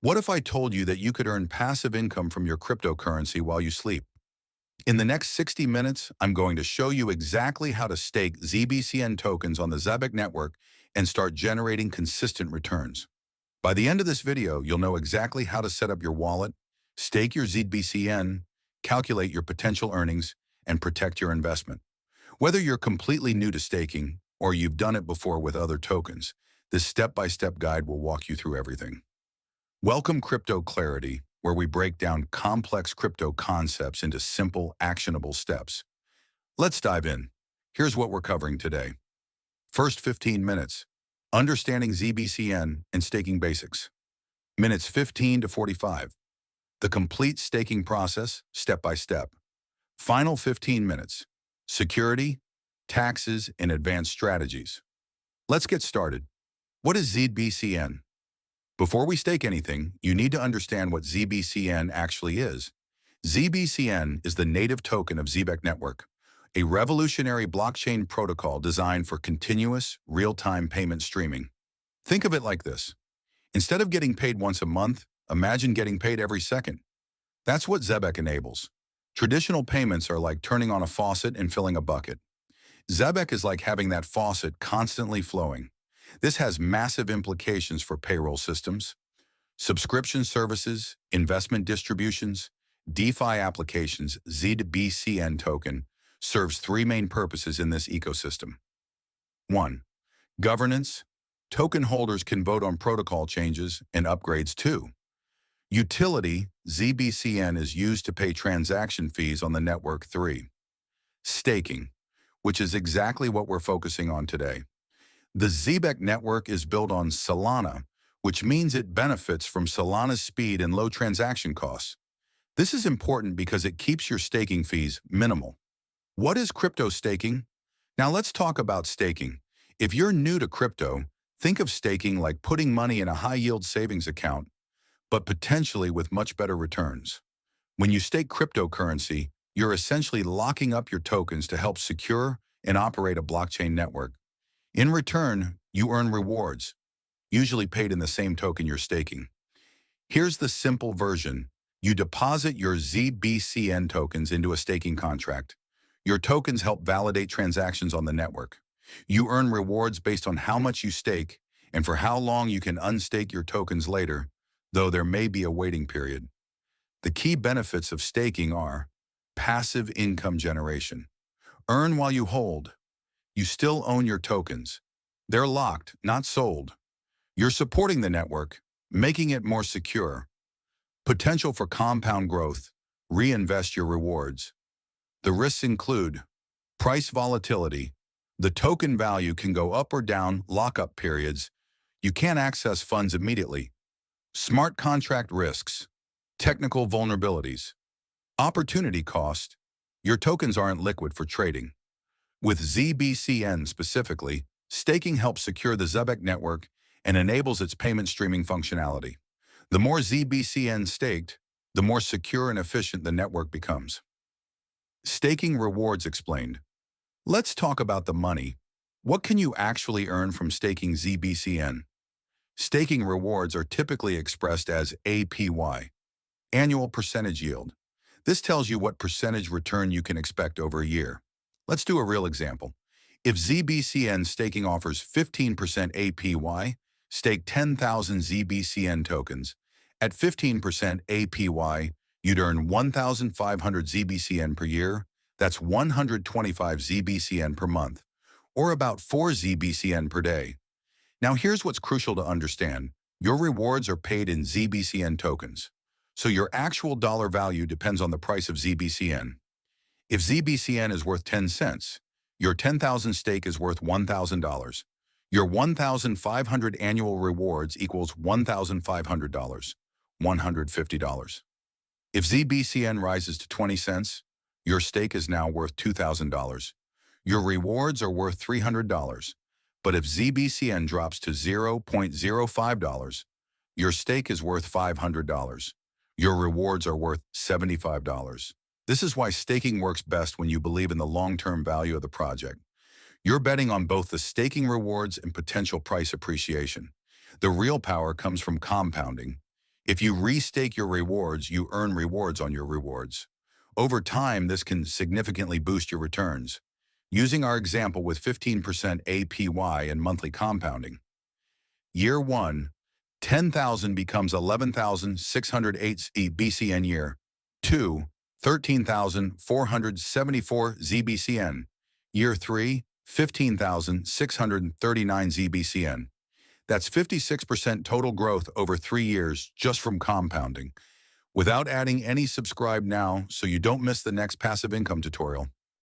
What if I told you that you could earn passive income from your cryptocurrency while you sleep? In the next 60 minutes, I'm going to show you exactly how to stake ZBCN tokens on the Zebec network and start generating consistent returns. By the end of this video, you'll know exactly how to set up your wallet, stake your ZBCN, calculate your potential earnings, and protect your investment. Whether you're completely new to staking or you've done it before with other tokens, this step-by-step guide will walk you through everything. Welcome Crypto Clarity, where we break down complex crypto concepts into simple, actionable steps. Let's dive in. Here's what we're covering today. First 15 minutes, understanding ZBCN and staking basics. Minutes 15 to 45, the complete staking process, step by step. Final 15 minutes, security, taxes, and advanced strategies. Let's get started. What is ZBCN? Before we stake anything, you need to understand what ZBCN actually is. ZBCN is the native token of Zebec Network, a revolutionary blockchain protocol designed for continuous, real-time payment streaming. Think of it like this. Instead of getting paid once a month, imagine getting paid every second. That's what Zebec enables. Traditional payments are like turning on a faucet and filling a bucket. Zebec is like having that faucet constantly flowing. This has massive implications for payroll systems, subscription services, investment distributions, DeFi applications. ZBCN token serves three main purposes in this ecosystem. 1. Governance. Token holders can vote on protocol changes and upgrades. 2. Utility. ZBCN is used to pay transaction fees on the network. 3. Staking, which is exactly what we're focusing on today. The Zebec network is built on Solana, which means it benefits from Solana's speed and low transaction costs. This is important because it keeps your staking fees minimal. What is crypto staking? Now let's talk about staking. If you're new to crypto, think of staking like putting money in a high-yield savings account, but potentially with much better returns. When you stake cryptocurrency, you're essentially locking up your tokens to help secure and operate a blockchain network. In return, you earn rewards, usually paid in the same token you're staking. Here's the simple version. You deposit your ZBCN tokens into a staking contract. Your tokens help validate transactions on the network. You earn rewards based on how much you stake and for how long you can unstake your tokens later, though there may be a waiting period. The key benefits of staking are passive income generation. Earn while you hold. You still own your tokens. They're locked, not sold. You're supporting the network, making it more secure. Potential for compound growth. Reinvest your rewards. The risks include price volatility. The token value can go up or down, lockup periods. You can't access funds immediately. Smart contract risks. Technical vulnerabilities. Opportunity cost. Your tokens aren't liquid for trading. With ZBCN specifically, staking helps secure the Zebec network and enables its payment streaming functionality. The more ZBCN staked, the more secure and efficient the network becomes. Staking rewards explained. Let's talk about the money. What can you actually earn from staking ZBCN? Staking rewards are typically expressed as APY, annual percentage yield. This tells you what percentage return you can expect over a year. Let's do a real example. If ZBCN staking offers 15% APY, stake 10,000 ZBCN tokens. At 15% APY, you'd earn 1,500 ZBCN per year. That's 125 ZBCN per month, or about 4 ZBCN per day. Now here's what's crucial to understand. Your rewards are paid in ZBCN tokens, so your actual dollar value depends on the price of ZBCN. If ZBCN is worth 10 cents, your 10,000 stake is worth $1,000. Your 1,500 annual rewards equals $1,500, $150. If ZBCN rises to 20 cents, your stake is now worth $2,000. Your rewards are worth $300. But if ZBCN drops to $0.05, your stake is worth $500. Your rewards are worth $75. This is why staking works best when you believe in the long-term value of the project. You're betting on both the staking rewards and potential price appreciation. The real power comes from compounding. If you restake your rewards, you earn rewards on your rewards. Over time, this can significantly boost your returns. Using our example with 15% APY and monthly compounding. Year 1, 10,000 becomes 11,608 ZBCN. Year 2, 13,474 ZBCN. Year 3, 15,639 ZBCN. That's 56% total growth over 3 years just from compounding, without adding any. Subscribe now so you don't miss the next passive income tutorial.